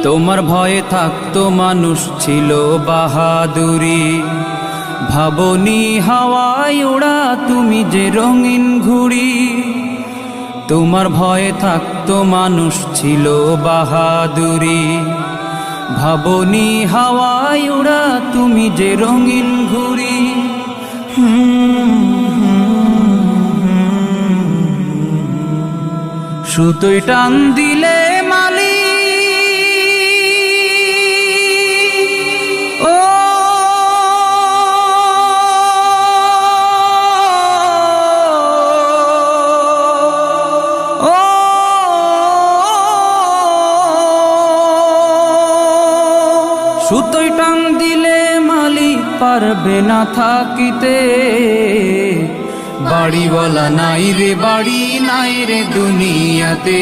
তোমার ভয়ে থাকতো মানুষ ছিল বাহাদুরি, ভাবনি হাওয়ায় ওড়া তুমি যে রঙিন ঘুড়ি। তোমার ভয়ে থাকতো মানুষ ছিল বাহাদুরি, ভাবনি হাওয়ায় ওড়া তুমি যে রঙিন ঘুড়ি। সুতোয় টান দিলে মালি ও সুতোয় টান দিলে মালি পারবে না থাকিতে। বাড়িওয়ালা নাই রে বাড়ি নাই রে দুনিয়াতে।